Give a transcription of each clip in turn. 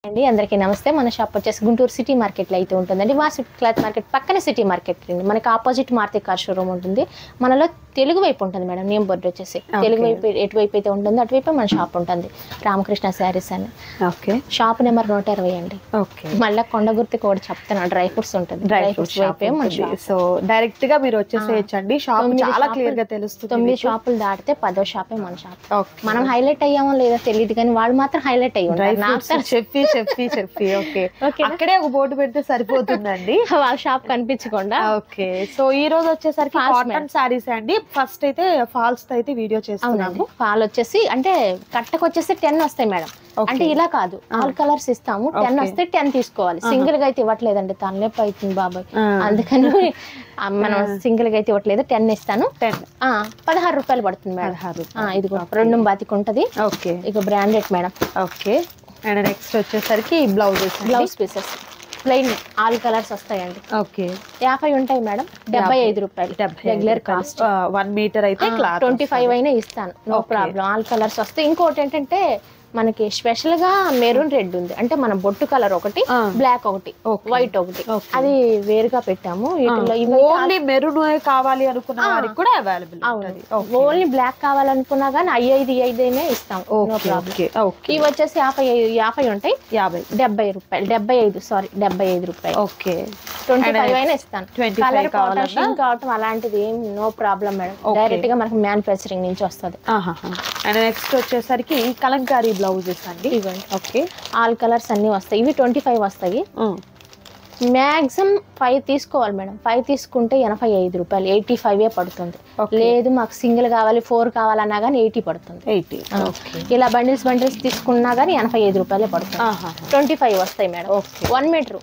అండి అందరికీ నమస్తే. మన షాప్ వచ్చేసి గుంటూరు సిటీ మార్కెట్లో అయితే ఉంటుందండి. వాసు క్లాత్ మార్కెట్ పక్కనే సిటీ మార్కెట్ అండి. మనకి ఆపోజిట్ మారుతి కార్ షోరూమ్ ఉంటుంది. మనలో తెలుగు వైపు ఉంటుంది మేడం. నేమ్ బోర్డు వచ్చేసి తెలుగు వైపు ఎటువైపు అయితే ఉంటుందో అటువైపు మన షాప్ ఉంటుంది. రామకృష్ణ శారీస్ అని. ఓకే. షాప్ నెంబర్ 120 అండి. ఓకే. మళ్ళీ కొండ గుర్తు కూడా చెప్తాను. డ్రై ఫ్రూట్స్ ఉంటుంది. డ్రై ఫ్రూట్స్ వైపే మన షాప్. సో డైరెక్ట్ గా మీరు వచ్చేసేయచ్చండి. షాప్ చాలా క్లియర్ గా తెలుస్తుంది. 9 షాపులు దాటితే 10వ షాపే మన షాప్. మనం హైలైట్ అయ్యామో లేదో తెలియదు కానీ వాళ్ళు మాత్రం హైలైట్ అయ్యి ఉంటారు. చెప్పి ఓకే అక్కడే ఒక బోర్డు పెడితే సరిపోతుందండి. వాళ్ళ షాప్ కనిపించకుండా. ఓకే. సో ఈ రోజు వచ్చేసరికి కాటన్ సారీస్ అండి. ఫస్ట్ అయితే ఫాల్స్ అయితే వీడియో చేస్తున్నాము. ఫాల్ వచ్చేసి అంటే కట్టకు వచ్చేసి 10 వస్తాయి మేడం. అంటే ఇలా కాదు, ఆల్ కలర్స్ ఇస్తాము. 10 వస్తే 10 తీసుకోవాలి. సింగిల్ గా అయితే ఇవ్వట్లేదండి, తనలేపు అవుతుంది బాబాయ్. అందుకని మనం సింగిల్ గా అయితే ఇవ్వట్లేదు. 10 ఇస్తాను. 16 రూపాయలు పడుతుంది మేడం. ఇది రెండు బాతికి ఉంటది. ఓకే. ఇక branded madam. Okay. And next వచ్చేసరికి blouse pieces plain all colours వస్తాయండి. ఓకే. 50 ఉంటాయి మేడం. 75 రూపాయలు రెగ్యులర్ కాస్ట్. 1 మీటర్ అయితే 25 అయినా ఇస్తాను, నో ప్రాబ్లం. ఆల్ కలర్స్ వస్తాయి. ఇంకోటి ఏంటంటే మనకి స్పెషల్ గా మెరూన్ రెడ్ ఉంది. అంటే మన బొట్టు కలర్ ఒకటి, బ్లాక్ ఒకటి, వైట్ ఒకటి, అది వేరుగా పెట్టాము. ఓన్లీ మెరూన్ కావాలి అనుకున్న వారికి కూడా అవైలబుల్. ఓన్లీ బ్లాక్ కావాలనుకున్నా గానీ 5 అయినా ఇస్తాం, నో ప్రాబ్లం. ఇవి వచ్చేసి 50 ఉంటాయి. 70 రూపాయలు. 75 రూపాయలు. ఓకే. 25 అయినా ఇస్తాను. కలర్ కావటం అలాంటిది ఏం నో ప్రాబ్లం మేడం. డైరెక్ట్ గా మనకి మ్యానుఫ్యాక్చరింగ్ నుంచి వస్తుంది. అండ్ నెక్స్ట్ వచ్చేసరికి కలంకారీ బ్లౌజెస్ అండి. ఓకే. ఆల్ కలర్స్ అన్ని వస్తాయి. ఇవి 25 వస్తాయి. మ్యాక్సిమం 5 తీసుకోవాలి మేడం. 5 తీసుకుంటే 85 రూపాయలు, 85 పడుతుంది. లేదు మాకు సింగిల్ కావాలి, 4 కావాలన్నా కానీ 80 పడుతుంది. 80. ఇలా బండిల్స్ తీసుకున్నా కానీ 85 రూపాయలే పడుతుంది. 25 వస్తాయి మేడం. 1 మీటర్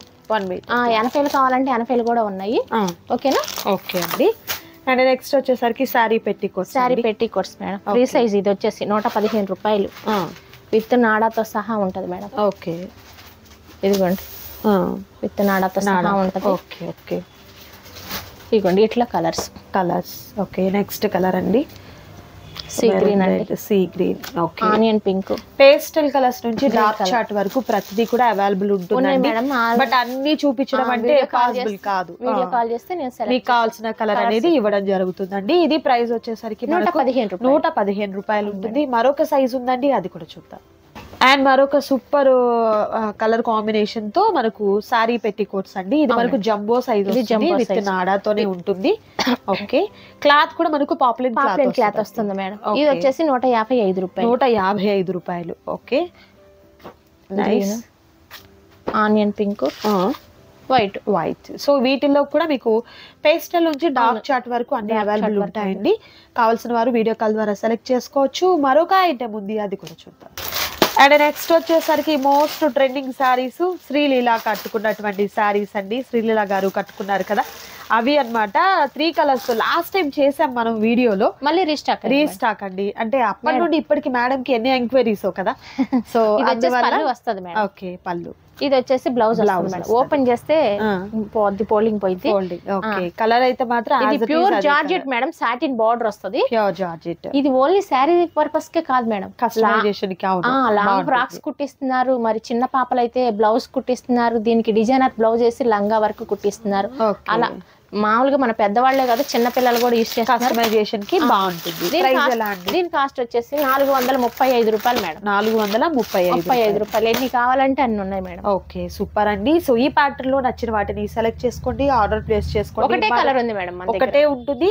80 కావాలంటే 80 కూడా ఉన్నాయి. ఓకేనా? ఓకే అండి. అండ్ నెక్స్ట్ వచ్చేసరికి sari petticoats madam. Free size. ఇది వచ్చేసి 115 రూపాయలు విత్ నాడాతో సహా ఉంటది మేడం. ఓకే. ఇదిగోండి, విత్ నాడాతో సహా ఉంటది. ఓకే. ఓకే. ఇదిగోండి ఇట్లా కలర్స్. ఓకే. నెక్స్ట్ కలర్ అండి సీ గ్రీన్ అండి. Sea green. Okay. Onion pink. Pastel colours నుంచి డార్క్ చార్ట్ వరకు ప్రతిదీ కూడా అవైలబుల్ ఉంటుంది. బట్ అన్ని చూపించడం అంటే పాసిబుల్ కాదు. వీడియో కాల్ చేస్తే మీకు కావాల్సిన కలర్ అనేది ఇవ్వడం జరుగుతుందండి. ఇది ప్రైస్ వచ్చేసరికి 115 రూపాయలు ఉంటుంది. మరొక సైజ్ ఉందండి, అది కూడా చూద్దాం. అండ్ మరొక సూపర్ కలర్ కాంబినేషన్ తో మనకు సారీ పెట్టికోట్స్ అండి. ఇది మనకు జంబో సైజ్ విత్ నాడాతోనే ఉంటుంది. ఓకే. క్లాత్ కూడా మనకు పాపులర్ క్లాత్ వస్తుంది మేడం. ఇది వచ్చేసి 155 రూపాయలు. 155 రూపాయలు. Okay. Nice. Onion pink, white. So వీటిల్లో కూడా మీకు పేస్టల్ నుంచి డార్క్ చార్ట్ వరకు అన్ని అవైలబుల్ ఉంటాయండి. కావాల్సిన వారు వీడియో కాల్ ద్వారా సెలెక్ట్ చేసుకోవచ్చు. మరొక ఐటమ్ ఉంది, అది కూడా చూద్దాం. అండ్ నెక్స్ట్ వచ్చేసరికి మోస్ట్ ట్రెండింగ్ శారీస్, శ్రీలీల కట్టుకున్నటువంటి శారీస్ అండి. శ్రీలీల గారు కట్టుకున్నారు కదా, అవి అన్నమాట. 3 కలర్స్ లాస్ట్ టైం చేసాం మనం వీడియోలో. మళ్ళీ రీస్టాక్ అండి. అంటే అప్పటి నుండి ఇప్పటికి మేడం కి ఎన్ని ఎంక్వైరీస్ కదా. సో అందువల్ల వస్తుంది మేడం. ఓకే. పళ్ళు. ఇది వచ్చేసి బ్లౌజ్ ఓపెన్ చేస్తే పోలింగ్ పోయింది. ఓకే. కలర్ అయితే మాత్రం ఇది pure georgette madam. Satin border వస్తుంది. Pure georgette. ఇది ఓన్లీ శారీ పర్పస్ కే కాదు మేడం, కస్టమైజేషన్ కి. లాంగ్ ఫ్రాక్స్ కుట్టిస్తున్నారు, మరి చిన్న పాపలు అయితే బ్లౌజ్ కుట్టిస్తున్నారు. దీనికి డిజైనర్ బ్లౌజ్ వేసి లంగా వరకు కుట్టిస్తున్నారు. అలా మామూలుగా మన పెద్దవాళ్లే కదా, చిన్న పిల్లలు కూడా యూస్ చేస్తారు. కస్టమైజేషన్ కి బాగుంటుంది. దీని కాస్ట్ వచ్చేసి 435 రూపాయలు మేడం. 435 రూపాయలు. ఎన్ని కావాలంటే అన్ని ఉన్నాయి మేడం. ఓకే. సూపర్ అండి. సో ఈ ప్యాటర్న్ లో నచ్చిన వాటిని సెలెక్ట్ చేసుకోండి, ఆర్డర్ ప్లేస్ చేసుకోండి. ఒకటే కలర్ ఉంది మేడం, ఒకటే ఉంటుంది.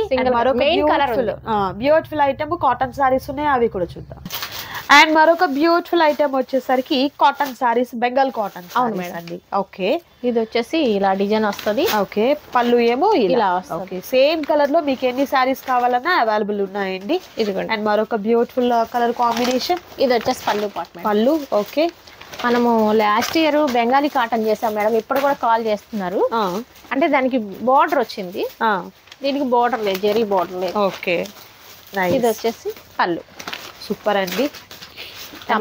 బ్యూటిఫుల్ ఐటమ్ కాటన్ సారీస్ ఉన్నాయి, అవి కూడా చూద్దాం. అండ్ మరొక బ్యూటిఫుల్ ఐటమ్ వచ్చేసరికి కాటన్ సారీస్, బెంగాల్ కాటన్. అవును మేడం అండి. ఓకే. ఇది వచ్చేసి ఇలా డిజైన్ వస్తుంది. ఓకే. పళ్ళు ఏమో ఇలా వస్తుంది. సేమ్ కలర్ లో మీకు ఎన్ని సారీస్ కావాలన్నా అవైలబుల్ ఉన్నాయండి. ఇదిగోండి. అండ్ మరొక బ్యూటిఫుల్ కలర్ కాంబినేషన్. ఇది వచ్చేసి పళ్ళు. ఓకే. మనము లాస్ట్ ఇయర్ బెంగాలీ కాటన్ చేసాం మేడం. ఇప్పుడు కూడా కాల్ చేస్తున్నారు. అంటే దానికి బార్డర్ వచ్చింది, దీనికి బార్డర్ లేదు, జెరీ బార్డర్ లేదు. ఓకే. ఇది వచ్చేసి పళ్ళు. సూపర్ అండి.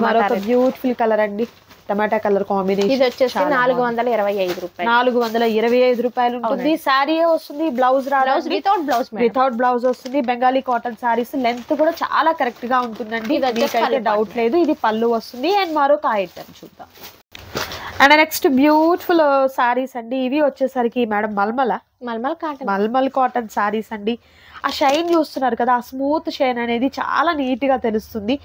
మరొక బ్యూటిఫుల్ కలర్ అండి, టమాటా కలర్ కాంబినేషన్. ఇది వచ్చేసి 425 రూపాయలు. 425 రూపాయలు ఉంటుంది. సారీ వస్తుంది, బ్లౌజ్ వితౌట్ బ్లౌజ్ వస్తుంది. బెంగాలీ కాటన్ సారీస్ లెంత్ కూడా చాలా కరెక్ట్ గా ఉంటుందండి, డౌట్ లేదు. ఇది పళ్ళు వస్తుంది. అండ్ మరొక ఐటమ్ చూద్దాం. అండ్ నెక్స్ట్ బ్యూటిఫుల్ సారీస్ అండి. ఇవి వచ్చేసరికి madam mulmul cotton, mulmul cotton saris అండి. ఆ షైన్ చూస్తున్నారు కదా, ఆ స్మూత్ షైన్ అనేది చాలా నీట్ గా తెలుస్తుంది.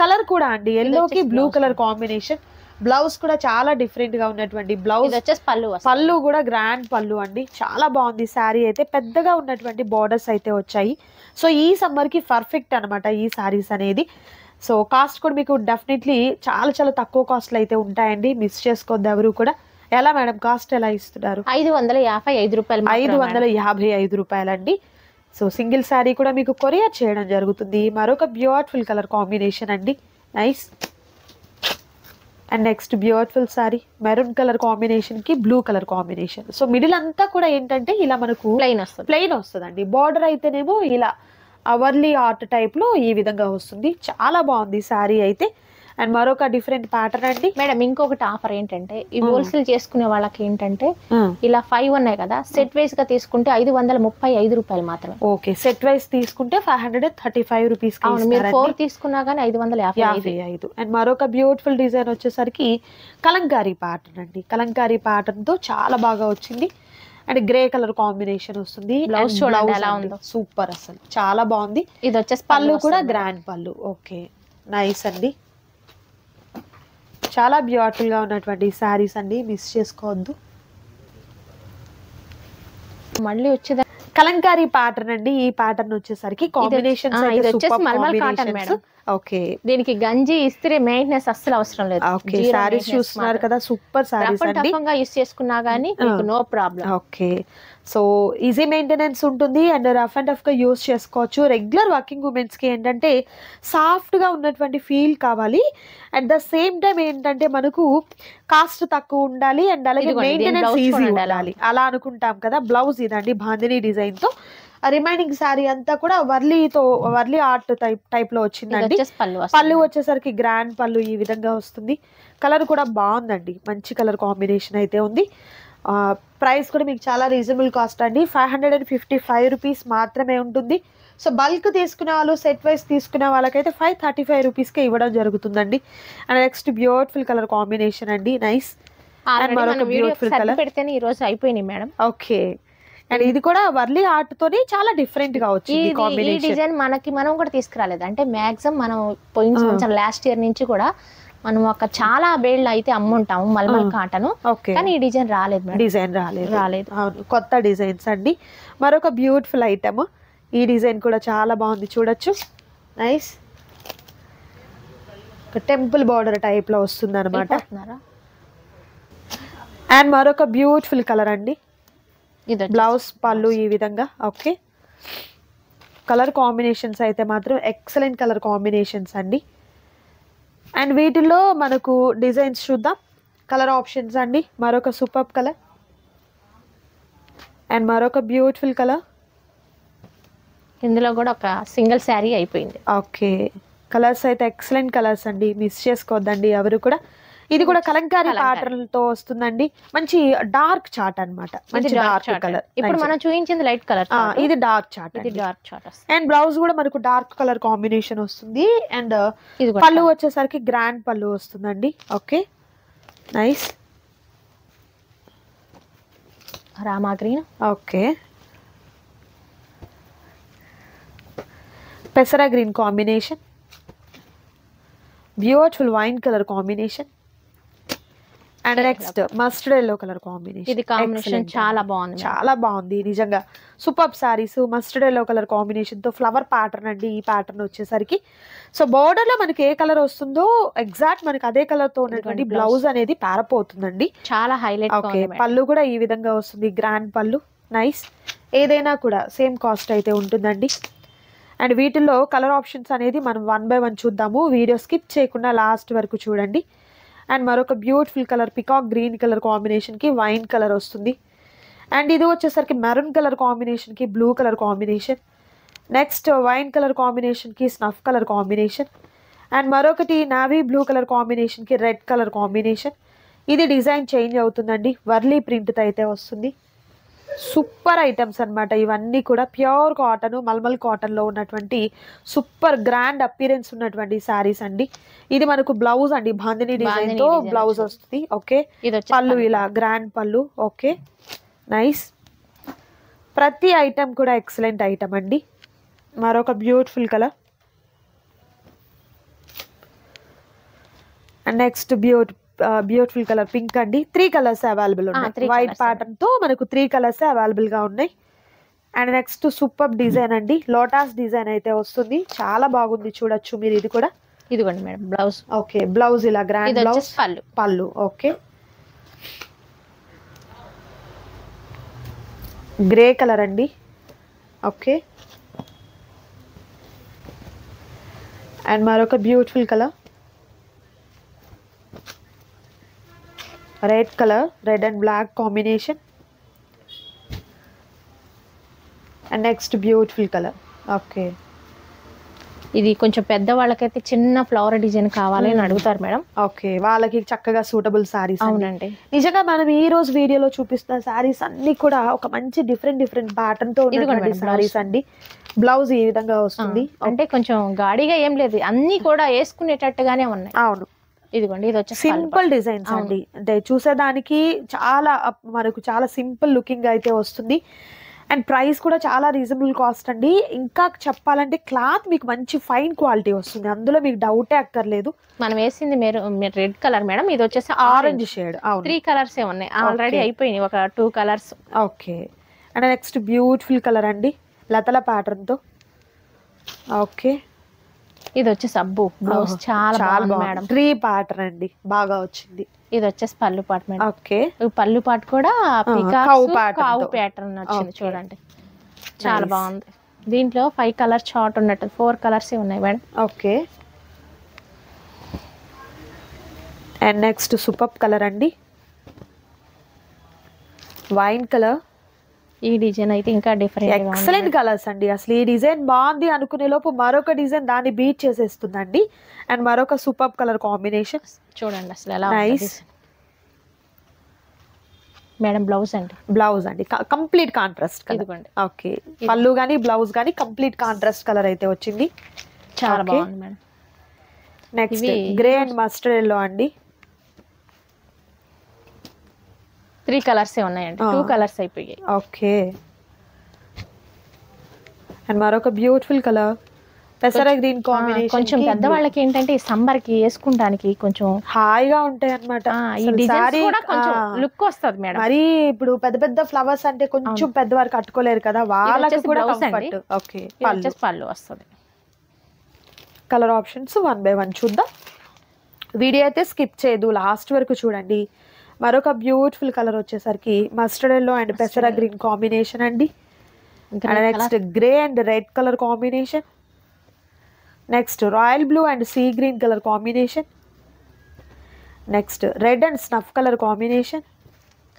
కలర్ కూడా అండి ఎల్లోకి బ్లూ కలర్ కాంబినేషన్. బ్లౌజ్ కూడా చాలా డిఫరెంట్ గా ఉన్నటువంటి బ్లౌజ్. వచ్చేసి పళ్ళు కూడా గ్రాండ్ పళ్ళు అండి. చాలా బాగుంది శారీ అయితే. పెద్దగా ఉన్నటువంటి బార్డర్స్ అయితే వచ్చాయి. సో ఈ సమ్మర్ కి పర్ఫెక్ట్ అనమాట ఈ సారీస్ అనేది. సో కాస్ట్ కూడా మీకు డెఫినెట్లీ చాలా చాలా తక్కువ కాస్ట్లు అయితే ఉంటాయండి. మిస్ చేసుకోవద్దు ఎవరు కూడా. ఎలా మేడం కాస్ట్ ఎలా ఇస్తున్నారు? 555 రూపాయలు. 555 రూపాయలండి. సో సింగిల్ శారీ కూడా మీకు కొరియర్ చేయడం జరుగుతుంది. మరొక బ్యూటిఫుల్ కలర్ కాంబినేషన్ అండి. Nice. And next beautiful sari maroon colour combination కి blue colour combination. So middle అంతా కూడా ఏంటంటే ఇలా మనకు ప్లెయిన్ వస్తుందండి. బార్డర్ అయితేనేమో ఇలా అవర్లీ ఆర్ట్ టైప్ లో ఈ విధంగా వస్తుంది. చాలా బాగుంది సారీ అయితే. అండ్ మరొక డిఫరెంట్ ప్యాటర్న్ అండి. మేడం ఇంకొకటి ఆఫర్ ఏంటంటే ఈ హోల్సేల్ చేసుకునే వాళ్ళకి ఏంటంటే ఇలా 5 ఉన్నాయి కదా, సెట్ వైస్ గా తీసుకుంటే 535 రూపాయలు మాత్రమే. ఓకే, సెట్ వైస్ తీసుకుంటే 535 రూపీస్. మీరు 4 తీసుకున్నా గానీ 555. అండ్ మరొక బ్యూటిఫుల్ డిజైన్ వచ్చేసరికి కలంకారీ ప్యాటర్న్ అండి. కలంకారీ ప్యాటర్న్ తో చాలా బాగా వచ్చింది. అండ్ గ్రే కలర్ కాంబినేషన్ వస్తుంది. బ్లౌజ్ చూడండి ఎలా ఉందో, సూపర్ అసలు చాలా బాగుంది. ఇది వచ్చేసి పళ్ళు కూడా గ్రాండ్ పళ్ళు. ఓకే నైస్ అండి. చాలా బ్యూటిఫుల్ గా ఉన్నటువంటి సారీస్ అండి, మిస్ చేసుకోవద్దు. మళ్ళీ వచ్చేది కలంకారీ ప్యాటర్న్ అండి. ఈ ప్యాటర్న్ వచ్చేసరికి combinations mulmul cotton madam. Okay, దీనికి గంజి ఇస్త్రీ మెయింటెనెన్స్ అస్సలు అవసరం లేదు. ఓకే, సారీస్ చూస్తున్నారు కదా, సూపర్ సారీస్ అండి. యూస్ చేసుకున్నా గానీ no problem. Okay, so easy maintenance ఉంటుంది అండ్ రఫ్ అండ్ టఫ్ గా యూస్ చేసుకోవచ్చు. రెగ్యులర్ వర్కింగ్ ఉమెన్స్ కి ఏంటంటే సాఫ్ట్ గా ఉన్నటువంటి ఫీల్ కావాలి. అట్ ద సేమ్ టైం ఏంటంటే మనకు కాస్ట్ తక్కువ ఉండాలి అండ్ అలాగే మెయింటెనెన్స్ ఈజీ ఉండాలి. అలా అనుకుంటాం కదా. బ్లౌజ్ ఇదండి బాందిని డిజైన్ తో. రిమైనింగ్ శారీ అంతా కూడా వర్లీ ఆర్ట్ టైప్ లో వచ్చిందండి. పళ్ళు వచ్చేసరికి గ్రాండ్ పళ్ళు ఈ విధంగా వస్తుంది. కలర్ కూడా బాగుందండి, మంచి కలర్ కాంబినేషన్ అయితే ఉంది. ప్రైస్ కూడా మీకు చాలా రీజనబుల్ కాస్ట్ అండి. 555 రూపీస్ మాత్రమే ఉంటుంది. సో బల్క్ తీసుకునే వాళ్ళు, సెట్ వైస్ తీసుకునే వాళ్ళకైతే 535 రూపీస్కే ఇవ్వడం జరుగుతుందండి. And next beautiful colour combination అండి. నైస్. అండ్ మరొక బ్యూటిఫుల్ కలర్ పెడితేనే ఈ రోజు అయిపోయినాయి మేడం. ఓకే, అండ్ ఇది కూడా వర్లీ ఆర్ట్ తోని చాలా డిఫరెంట్ గా వచ్చింది ఈ కాంబినేషన్. డిజైన్ మనం కూడా తీసుకురాలేదు. అంటే మాక్సిమం మనం పోయిన సంవత్సరం లాస్ట్ ఇయర్ నుంచి కూడా మనం ఒక చాలా బేళ్ళు అయితే అమ్ముంటాము మల్మల్ కాటన్. కానీ ఈ డిజైన్ రాలేదు మేడం. డిజైన్ రాలేదు. అవును, కొత్త డిజైన్స్ అండి. మరొక బ్యూటిఫుల్ ఐటమ్. ఈ డిజైన్ కూడా చాలా బాగుంది, చూడొచ్చు. నైస్. టెంపుల్ బార్డర్ టైప్ లో వస్తుంది అనమాట. అండ్ మరొక బ్యూటిఫుల్ కలర్ అండి. బ్లౌజ్ పళ్ళు ఈ విధంగా. ఓకే, కలర్ కాంబినేషన్స్ అయితే మాత్రం ఎక్సలెంట్ కలర్ కాంబినేషన్స్ అండి. అండ్ వీటిలో మనకు డిజైన్స్ చూద్దాం. కలర్ ఆప్షన్స్ అండి. మరొక సూపర్ కలర్ అండ్ మరొక బ్యూటిఫుల్ కలర్. ఇందులో కూడా ఒక సింగిల్ శారీ అయిపోయింది. ఓకే, కలర్స్ అయితే ఎక్సలెంట్ కలర్స్ అండి, మిస్ చేసుకోవద్దండి ఎవరు కూడా. ఇది కూడా కలంకారీ ప్యాటర్న్ తో వస్తుందండి. మంచి డార్క్ చార్ట్ అన్నమాట. మంచి డార్క్ కలర్. ఇప్పుడు మనం చూపించింది లైట్ కలర్, ఇది డార్క్ చార్ట్. అండ్ బ్లౌజ్ కూడా మనకు డార్క్ కలర్ కాంబినేషన్ వస్తుంది. అండ్ పళ్ళు వచ్చేసరికి గ్రాండ్ పళ్ళు వస్తుందండి. Okay nice. Rama green. Okay, పెసరా green combination. Beautiful wine colour combination. And next mustard yellow colour combination. ఇది కాంబినేషన్ చాలా బాగుంది, చాలా బాగుంది నిజంగా. Super saris mustard yellow colour combination తో ఫ్లవర్ ప్యాటర్న్ అండి. ఈ ప్యాటర్న్ వచ్చేసరికి సో బోర్డర్ లో మనకి ఏ కలర్ వస్తుందో ఎగ్జాక్ట్ మనకి అదే కలర్ తో ఉన్నటువంటి బ్లౌజ్ అనేది పారపోతుందండి. చాలా హైలైట్. ఓకే, పళ్ళు కూడా ఈ విధంగా వస్తుంది, గ్రాండ్ పళ్ళు. నైస్. ఏదైనా కూడా సేమ్ కాస్ట్ అయితే ఉంటుందండి. అండ్ వీటిల్లో కలర్ ఆప్షన్స్ అనేది మనం 1 by 1 చూద్దాము. వీడియో స్కిప్ చేయకుండా లాస్ట్ వరకు చూడండి. అండ్ మరొక beautiful colour peacock green colour కాంబినేషన్కి వైన్ కలర్ వస్తుంది. అండ్ ఇది వచ్చేసరికి మెరూన్ కలర్ కాంబినేషన్కి blue colour combination. Next wine colour కాంబినేషన్కి స్నఫ్ కలర్ కాంబినేషన్. అండ్ మరొకటి నావీ బ్లూ కలర్ కాంబినేషన్కి రెడ్ కలర్ కాంబినేషన్. ఇది డిజైన్ చేంజ్ అవుతుందండి, వర్లీ ప్రింట్తో అయితే వస్తుంది. సూపర్ ఐటమ్స్ అన్నమాట ఇవన్నీ కూడా. ప్యూర్ కాటన్, మల్మల్ కాటన్ లో ఉన్నటువంటి సూపర్ గ్రాండ్ అపీరెన్స్ ఉన్నటువంటి సారీస్ అండి. ఇది మనకు బ్లౌజ్ అండి, బాందిని డిజైన్ తో బ్లౌజ్ వస్తుంది. ఓకే, పళ్ళు ఇలా గ్రాండ్ పళ్ళు. Okay, nice. ప్రతి ఐటమ్ కూడా ఎక్సలెంట్ ఐటమ్ అండి. మరొక beautiful colour. And next beautiful colour pink అండి. 3 కలర్స్ అవైలబుల్ ఉన్నాయి. వైట్ ప్యాటర్న్ తో మనకు 3 కలర్స్ అవైలబుల్ గా ఉన్నాయి. అండ్ నెక్స్ట్ సూపర్ డిజైన్ అండి, లోటస్ డిజైన్ అయితే వస్తుంది. చాలా బాగుంది, చూడొచ్చు మీరు. ఇది కూడా ఇదిగోండి మేడం బ్లౌజ్. ఓకే, బ్లౌజ్ ఇలా గ్రాండ్ బ్లౌజ్, పళ్ళు. ఓకే, గ్రే కలర్ అండి. ఓకే, అండ్ మరొక beautiful colour, red colour, red and black combination. And next beautiful colour. Okay, ఇది కొంచెం పెద్ద వాళ్ళకైతే చిన్న ఫ్లవర్ డిజైన్ కావాలి అని అడుగుతారు మేడం. ఓకే, వాళ్ళకి చక్కగా సూటబుల్ సారీస్. అవునండి, నిజంగా మనం ఈ రోజు వీడియోలో చూపిస్తున్న సారీస్ అన్ని కూడా ఒక మంచి డిఫరెంట్ ప్యాటర్న్ తో ఉన్నటువంటి సారీస్ అండి. బ్లౌజ్ ఈ విధంగా వస్తుంది. అంటే కొంచెం గాడిగా ఏం లేదు, అన్ని కూడా వేసుకునేటట్టుగానే ఉన్నాయి. అవును, ఇదిగోండి ఇది వచ్చి సింపుల్ డిజైన్స్ అండి. అంటే చూసేదానికి మనకు చాలా సింపుల్ లుకింగ్ అయితే వస్తుంది. అండ్ ప్రైస్ కూడా చాలా రీజనబుల్ కాస్ట్ అండి. ఇంకా చెప్పాలంటే క్లాత్ మీకు మంచి ఫైన్ క్వాలిటీ వస్తుంది, అందులో మీకు డౌటే అక్కర్లేదు. మనం వేసింది మీరు రెడ్ కలర్ మేడం, ఇది వచ్చేసి ఆరెంజ్ షేడ్. 3 కలర్స్ ఉన్నాయి ఆల్రెడీ, అయిపోయినాయి ఒక 2 colours. Okay, and next beautiful colour అండి, లతల ప్యాటర్న్ తో. ఓకే, ఇది వచ్చేసి అబ్బు బ్లౌజ్ చాలా బాగుంది మేడం. 3 ప్యాటర్న్ అండి, బాగా వచ్చింది. ఇది వచ్చేసి పళ్ళు పాటు మేడం. ఓకే, పళ్ళు పాటు కూడా కావు ప్యాటర్న్ వచ్చింది చూడండి, చాలా బాగుంది. దీంట్లో 5 కలర్ చార్ట్ ఉన్నట్టు 4 కలర్స్ ఉన్నాయి madam. Okay, and next super colour అండి, వైన్ కలర్. ఈ డిజైన్ అయితే ఇంకా డిఫరెంట్, ఎక్సలెంట్ కలర్స్ అండి. అసలు ఈ డిజైన్ బాగుంది అనుకునే లోపు మరొక డిజైన్ దాన్ని బీట్ చేసేస్తుందండి. అండ్ మరొక సూపర్ కలర్ కాంబినేషన్ చూడండి అసలు ఎలా ఉంది మేడం. బ్లౌజ్ అండి కంప్లీట్ కాంట్రాస్ట్ కలర్. ఓకే, పళ్ళు గానీ బ్లౌజ్ గానీ కంప్లీట్ కాంట్రాస్ట్ కలర్ అయితే వచ్చింది, చాలా బాగుంది madam. Next grey and mustard yellow అండి. 3 కలర్స్ ఉన్నాయండి, 2 కలర్స్ అయిపోయాయి. ఓకే, అండ్ మరొక బ్యూటిఫుల్ కలర్ పెసర గ్రీన్ కాంబినేషన్. కొంచెం పెద్ద వాళ్ళకి ఏంటంటే ఈ సమ్మర్ కి వేసుకుంటానికి కొంచెం హాయిగా ఉంటాయి అన్నమాట. ఈ డిజైన్స్ కూడా కొంచెం లుక్ వస్తుంది మేడం. మరి ఇప్పుడు పెద్ద ఫ్లవర్స్ అంటే కొంచెం పెద్దవారు కట్టుకోలేరు కదా, వాళ్ళకి కూడా కంఫర్ట్. ఓకే, పళ్ళు వస్తుంది. కలర్ ఆప్షన్స్ 1 by 1 చూద్దాం. వీడియో అయితే స్కిప్ చేయదు, లాస్ట్ వరకు చూడండి. మరొక బ్యూటిఫుల్ కలర్ వచ్చేసరికి మస్టర్డ్ ఎల్లో అండ్ పెసర గ్రీన్ కాంబినేషన్ అండి. Next grey and red colour combination. Next royal blue and sea green colour combination. Next red and snuff colour combination.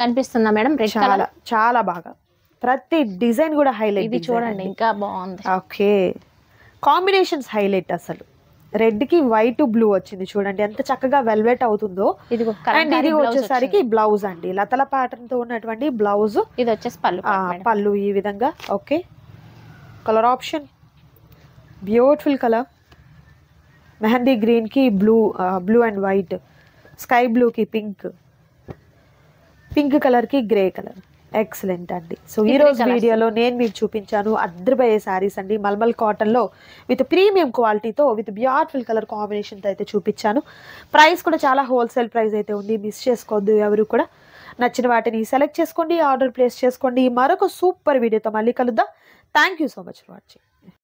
కనిపిస్తుందా మేడం? రెడ్ చాలా చాలా బాగా, ప్రతి డిజైన్ కూడా హైలైట్. ఇది చూడండి ఇంకా బాగుంది. Okay, combinations highlight. అసలు రెడ్ కి వైట్ బ్లూ వచ్చింది చూడండి, ఎంత చక్కగా వెల్వెట్ అవుతుందో. అండ్ ఇది వచ్చేసరికి బ్లౌజ్ అండి, లతల ప్యాటర్న్ తో ఉన్నటువంటి బ్లౌజ్. ఇది వచ్చేసి పళ్ళు ఈ విధంగా. Okay, colour option beautiful colour, mehndi green కి blue and white, sky blue కి పింక్ కలర్ కి గ్రే కలర్. ఎక్సలెంట్ అండి. సో ఈ రోజు వీడియోలో నేను మీకు చూపించాను అద్రిపోయే శారీస్ అండి, మల్మల్ కాటన్ లో విత్ ప్రీమియం క్వాలిటీతో విత్ బ్యూటిఫుల్ కలర్ కాంబినేషన్ తో అయితే చూపించాను. ప్రైస్ కూడా చాలా హోల్సేల్ ప్రైస్ అయితే ఉంది, మిస్ చేసుకోవద్దు ఎవరు కూడా. నచ్చిన వాటిని సెలెక్ట్ చేసుకోండి, ఆర్డర్ ప్లేస్ చేసుకోండి. మరొక సూపర్ వీడియోతో మళ్ళీ కలుద్దాం. Thank you so much for watching.